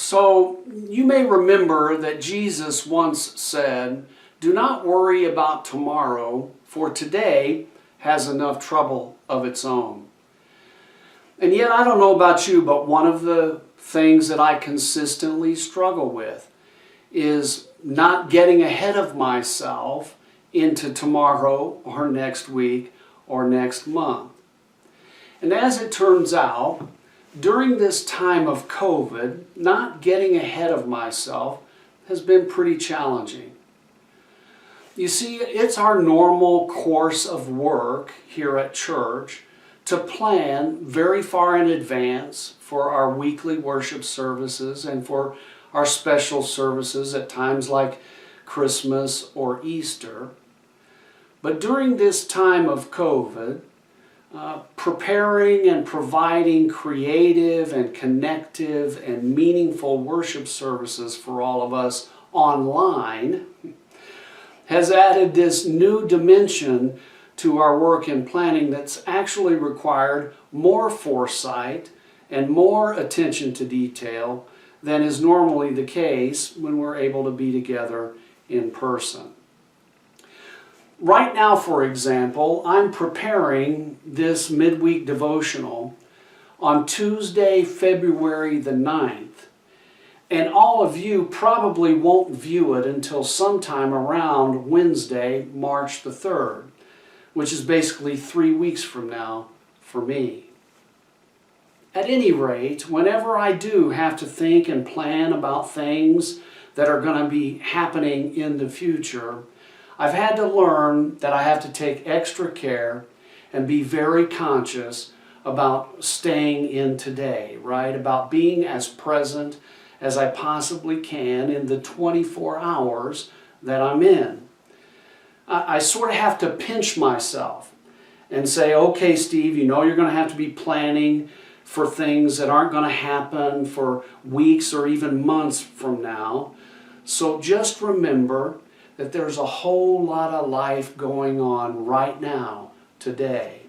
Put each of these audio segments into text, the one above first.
So you may remember that Jesus once said, "Do not worry about tomorrow, for today has enough trouble of its own." And yet I don't know about you, but one of the things that I consistently struggle with is not getting ahead of myself into tomorrow or next week or next month. And as it turns out, during this time of COVID, not getting ahead of myself has been pretty challenging. You see, it's our normal course of work here at church to plan very far in advance for our weekly worship services and for our special services at times like Christmas or Easter. But during this time of COVID, preparing and providing creative and connective and meaningful worship services for all of us online has added this new dimension to our work in planning that's actually required more foresight and more attention to detail than is normally the case when we're able to be together in person. Right now, for example, I'm preparing this midweek devotional on Tuesday, February the 9th. And all of you probably won't view it until sometime around Wednesday, March the 3rd, which is basically 3 weeks from now for me. At any rate, whenever I do have to think and plan about things that are going to be happening in the future, I've had to learn that I have to take extra care and be very conscious about staying in today, right? About being as present as I possibly can in the 24 hours that I'm in. I sort of have to pinch myself and say, okay, Steve, you know you're going to have to be planning for things that aren't going to happen for weeks or even months from now. So just remember that there's a whole lot of life going on right now, today.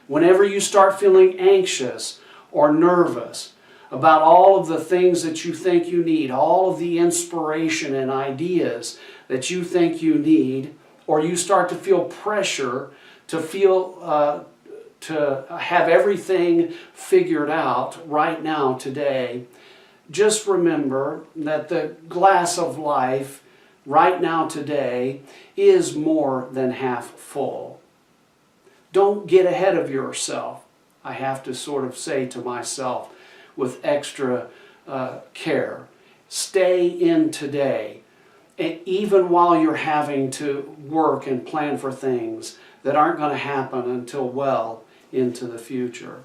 Whenever you start feeling anxious or nervous about all of the things that you think you need, all of the inspiration and ideas that you think you need, or you start to feel pressure to have everything figured out right now, today, just remember that the glass of life right now, today, is more than half full. Don't get ahead of yourself, I have to sort of say to myself with extra care. Stay in today, and even while you're having to work and plan for things that aren't going to happen until well into the future.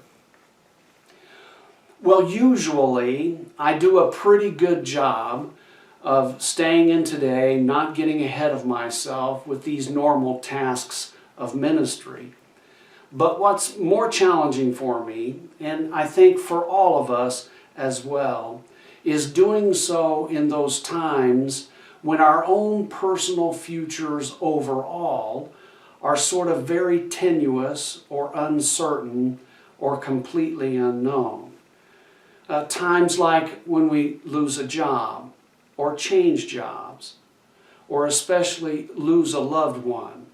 Well, usually I do a pretty good job of staying in today, not getting ahead of myself with these normal tasks of ministry. But what's more challenging for me, and I think for all of us as well, is doing so in those times when our own personal futures overall are sort of very tenuous or uncertain or completely unknown. Times like when we lose a job, or change jobs, or especially lose a loved one,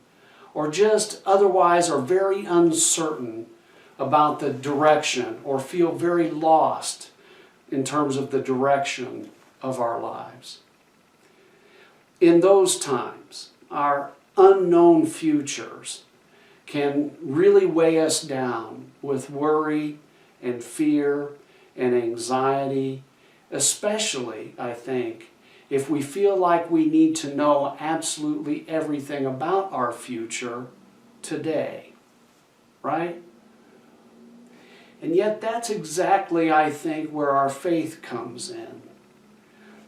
or just otherwise are very uncertain about the direction or feel very lost in terms of the direction of our lives. In those times, our unknown futures can really weigh us down with worry and fear and anxiety, especially, I think, if we feel like we need to know absolutely everything about our future today, right? And yet that's exactly, I think, where our faith comes in.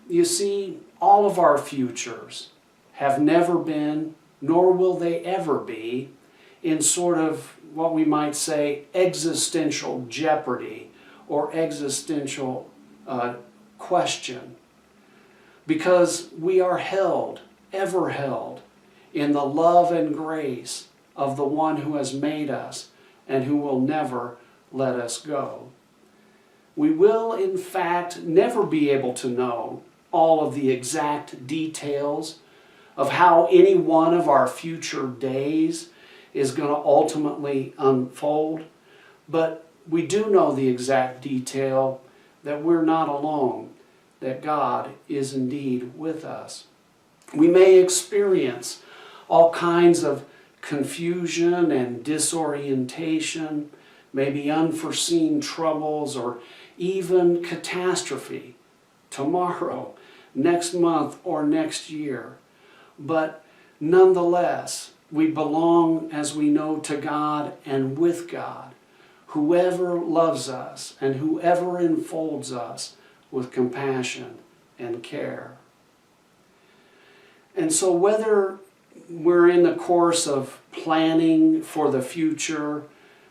You see, all of our futures have never been, nor will they ever be, in sort of what we might say existential jeopardy or existential question. Because we are held, ever held, in the love and grace of the one who has made us and who will never let us go. we will in fact never be able to know all of the exact details of how any one of our future days is going to ultimately unfold, but we do know the exact detail that we're not alone, that God is indeed with us. We may experience all kinds of confusion and disorientation, maybe unforeseen troubles or even catastrophe tomorrow, next month, or next year. But nonetheless, we belong, as we know, to God and with God, whoever loves us and whoever enfolds us with compassion and care. And so whether we're in the course of planning for the future,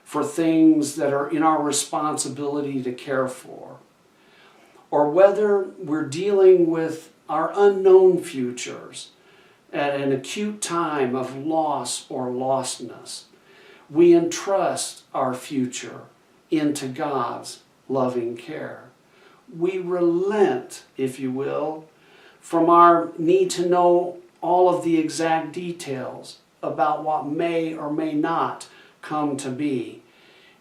for things that are in our responsibility to care for, or whether we're dealing with our unknown futures at an acute time of loss or lostness, we entrust our future into God's loving care. We relent, if you will, from our need to know all of the exact details about what may or may not come to be.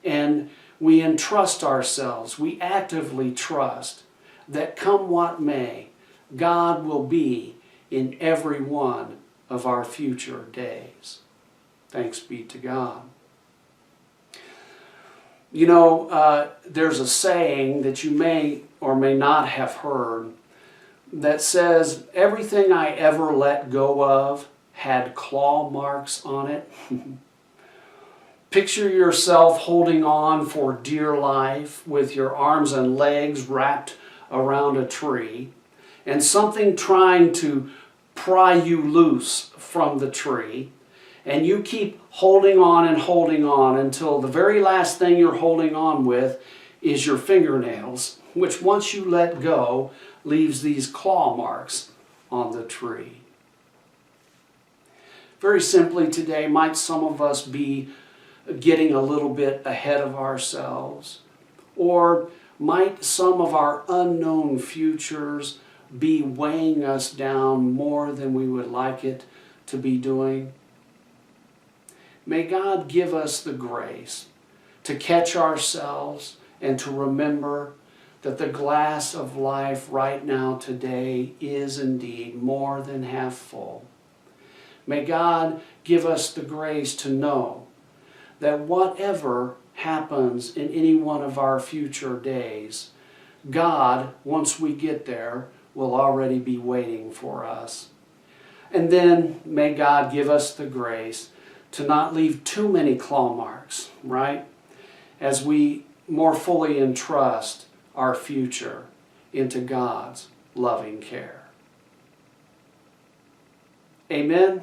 And we entrust ourselves, we actively trust that come what may, God will be in every one of our future days. Thanks be to God. You know, there's a saying that you may or may not have heard that says, everything I ever let go of had claw marks on it. Picture yourself holding on for dear life with your arms and legs wrapped around a tree, and something trying to pry you loose from the tree, and you keep holding on until the very last thing you're holding on with is your fingernails, which once you let go leaves these claw marks on the tree. Very simply today, might some of us be getting a little bit ahead of ourselves? Or might some of our unknown futures be weighing us down more than we would like it to be doing? May God give us the grace to catch ourselves and to remember that the glass of life right now today is indeed more than half full. May God give us the grace to know that whatever happens in any one of our future days, God, once we get there, will already be waiting for us. And then may God give us the grace to not leave too many claw marks, right? As we more fully entrust our future into God's loving care. Amen.